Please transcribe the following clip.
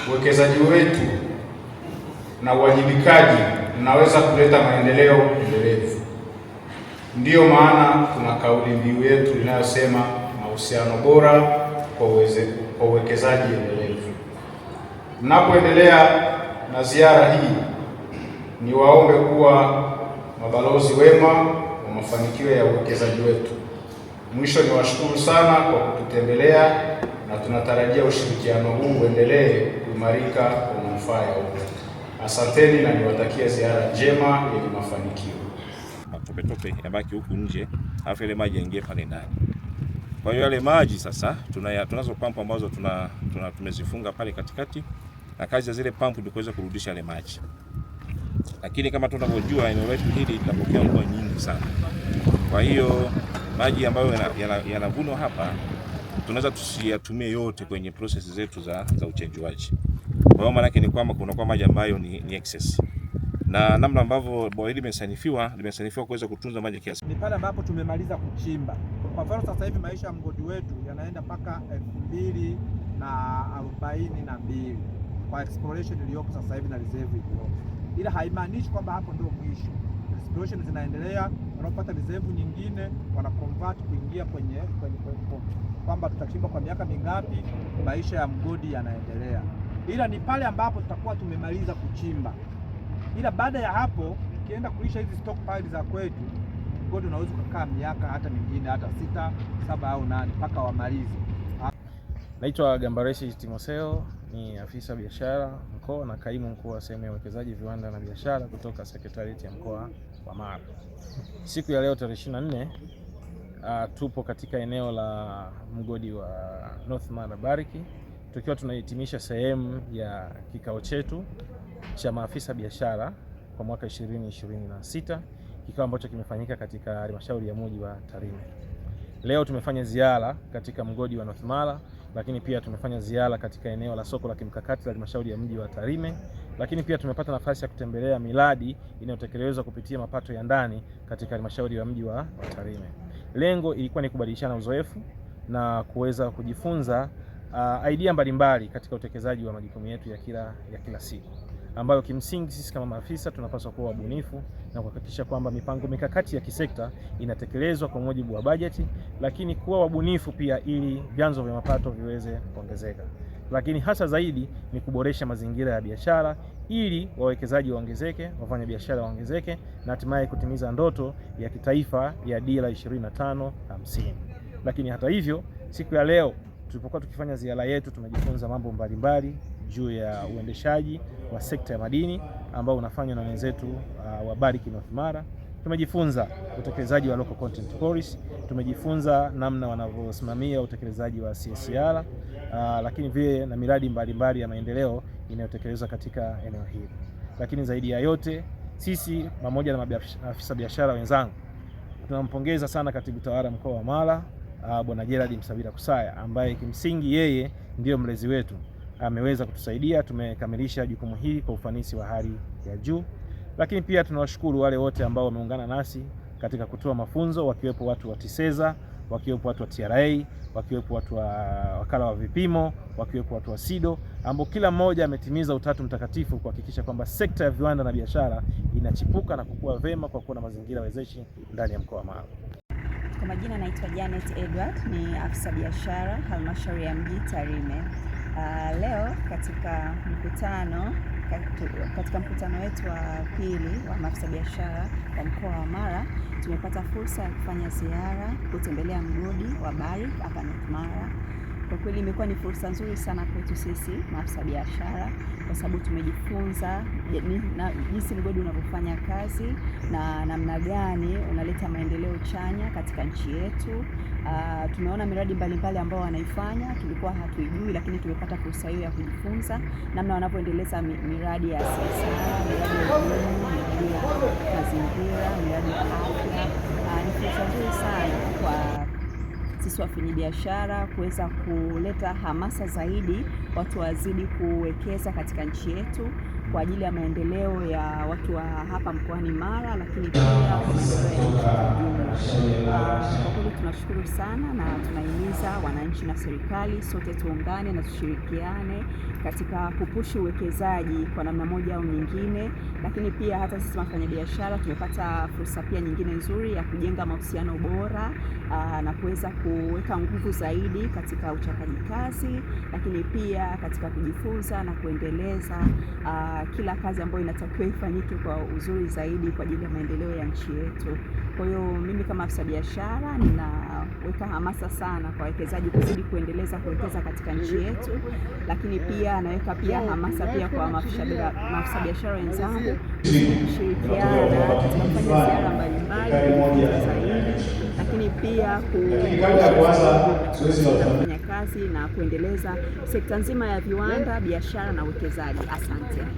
uwekezaji wetu na uwajibikaji unaweza kuleta maendeleo endelevu. Ndiyo maana tuna kauli mbiu yetu inayosema mahusiano bora kwa uwekezaji endelevu. Mnapoendelea na ziara hii, niwaombe kuwa mabalozi wema wa mafanikio ya uwekezaji wetu. Mwisho, niwashukuru sana kwa kututembelea na tunatarajia ushirikiano huu uendelee kuimarika kwa manufaa ya wote. Asanteni na niwatakia ziara njema yenye mafanikio. Matope yabaki huku nje, alafu ile maji yaingie pale ndani. Kwa hiyo yale maji sasa tunazo pampu ambazo tumezifunga pale katikati, na kazi ya zile pampu ni kuweza kurudisha yale maji. Lakini kama tunavyojua eneo letu hili linapokea mvua nyingi sana. Kwa hiyo maji ambayo yanavunwa hapa tunaweza tusiyatumie yote kwenye process zetu za uchenjuaji. Kwa hiyo maana yake ni kwamba kuna maji ambayo ni excess. Na namna ambavyo bwawa hili limesanifiwa kuweza kutunza maji kiasi. Ni pale ambapo tumemaliza kuchimba. Kwa mfano sasa hivi maisha ya mgodi wetu yanaenda mpaka 2042 kwa exploration iliyopo sasa hivi na reserve iliyopo. Ila haimaanishi kwamba hapo ndio mwisho. Exploration zinaendelea, wanapata reserve nyingine, wana convert kuingia kwenye kwamba tutachimba kwa miaka mingapi, maisha ya mgodi yanaendelea. Ila ni pale ambapo tutakuwa tumemaliza kuchimba. Ila baada ya hapo ukienda kulisha hizi stockpile za kwetu, mgodi unaweza kukaa miaka hata mingine hata 6, 7 au 8 mpaka wamalize. Naitwa Gambareshi Timotheo, ni afisa biashara mkoa na kaimu mkuu wa sehemu ya uwekezaji, viwanda na biashara kutoka Sekretarieti ya mkoa wa Mara. Siku ya leo tarehe 24 tupo katika eneo la mgodi wa North Mara Bariki, tukiwa tunahitimisha sehemu ya kikao chetu cha maafisa biashara kwa mwaka 2026, kikao ambacho kimefanyika katika halmashauri ya mji wa Tarime. Leo tumefanya ziara katika mgodi wa North Mara, lakini pia tumefanya ziara katika eneo la soko la kimkakati la halmashauri ya mji wa Tarime, lakini pia tumepata nafasi ya kutembelea miradi inayotekelezwa kupitia mapato ya ndani katika halmashauri ya mji wa Tarime. Lengo ilikuwa ni kubadilishana uzoefu na kuweza kujifunza idea mbalimbali katika utekelezaji wa majukumu yetu ya kila siku, ambayo kimsingi sisi kama maafisa tunapaswa kuwa wabunifu na kuhakikisha kwamba mipango mikakati ya kisekta inatekelezwa kwa mujibu wa bajeti, lakini kuwa wabunifu pia ili vyanzo vya mapato viweze kuongezeka. Lakini hasa zaidi ni kuboresha mazingira ya biashara ili wawekezaji waongezeke, wafanya biashara waongezeke, na hatimaye kutimiza ndoto ya kitaifa ya dira 25-50. Lakini hata hivyo, siku ya leo tulipokuwa tukifanya ziara yetu tumejifunza mambo mbalimbali juu ya uendeshaji wa sekta ya madini ambao unafanywa na wenzetu wa Bariki North Mara. Tumejifunza utekelezaji wa local content policy, tumejifunza namna wanavyosimamia utekelezaji wa CSR, lakini vile na miradi mbalimbali ya maendeleo inayotekelezwa katika eneo hili. Lakini zaidi ya yote, sisi pamoja na maafisa biashara wenzangu tunampongeza sana katibu tawala mkoa wa Mara, Bwana Gerald Msabira Kusaya, ambaye kimsingi yeye ndiyo mlezi wetu. Ameweza kutusaidia, tumekamilisha jukumu hili kwa ufanisi wa hali ya juu. Lakini pia tunawashukuru wale wote ambao wameungana nasi katika kutoa mafunzo, wakiwepo watu wa TISEZA, wakiwepo watu wa TRA, wakiwepo watu wa wakala wa vipimo, wakiwepo watu wa SIDO, ambao kila mmoja ametimiza utatu mtakatifu kuhakikisha kwamba sekta ya viwanda na biashara inachipuka na kukua vema kwa kuwa na mazingira wezeshi ndani ya mkoa wa Mara. Kwa majina naitwa Janet Edward, ni afisa biashara halmashauri ya mji Tarime. Leo katika mkutano wetu wa pili wa maafisa biashara wa mkoa wa Mara, tumepata fursa ya kufanya ziara kutembelea mgodi wa Bariki hapa North Mara. Kwa kweli imekuwa ni fursa nzuri sana kwetu sisi maafisa biashara, kwa sababu tumejifunza jinsi mgodi unavyofanya kazi na namna gani unaleta maendeleo chanya katika nchi yetu. Tumeona miradi mbalimbali ambao wanaifanya, tulikuwa hatuijui, lakini tumepata fursa hiyo ya kujifunza namna wanavyoendeleza miradi ya CSR, miradi ya elimu, miradi ya mazingira, miradi ya afya. Ni fursa nzuri sana kwa sisi wafanyabiashara kuweza kuleta hamasa zaidi, watu wazidi kuwekeza katika nchi yetu, kwa ajili ya maendeleo ya watu wa hapa mkoani Mara, lakini pia maendeleo ya jumla. Kwa kweli tunashukuru sana na tunahimiza wananchi na serikali sote tuungane na tushirikiane katika kupushi uwekezaji kwa namna moja au nyingine, lakini pia hata sisi wafanyabiashara tumepata fursa pia nyingine nzuri ya kujenga mahusiano bora na kuweza kuweka nguvu zaidi katika uchakaji kazi, lakini pia katika kujifunza na kuendeleza kila kazi ambayo inatakiwa ifanyike kwa uzuri zaidi kwa ajili ya maendeleo ya nchi yetu. Kwa hiyo mimi kama afisa biashara ninaweka hamasa sana kwa wawekezaji kuzidi kuendeleza kuwekeza katika nchi yetu, lakini pia naweka pia hamasa pia kwa maafisa biashara wenzangu kushirikiana katika kufanya ziara mbalimbali zaidi, lakini pia kufanya kazi na kuendeleza sekta nzima ya viwanda, biashara na uwekezaji. Asante.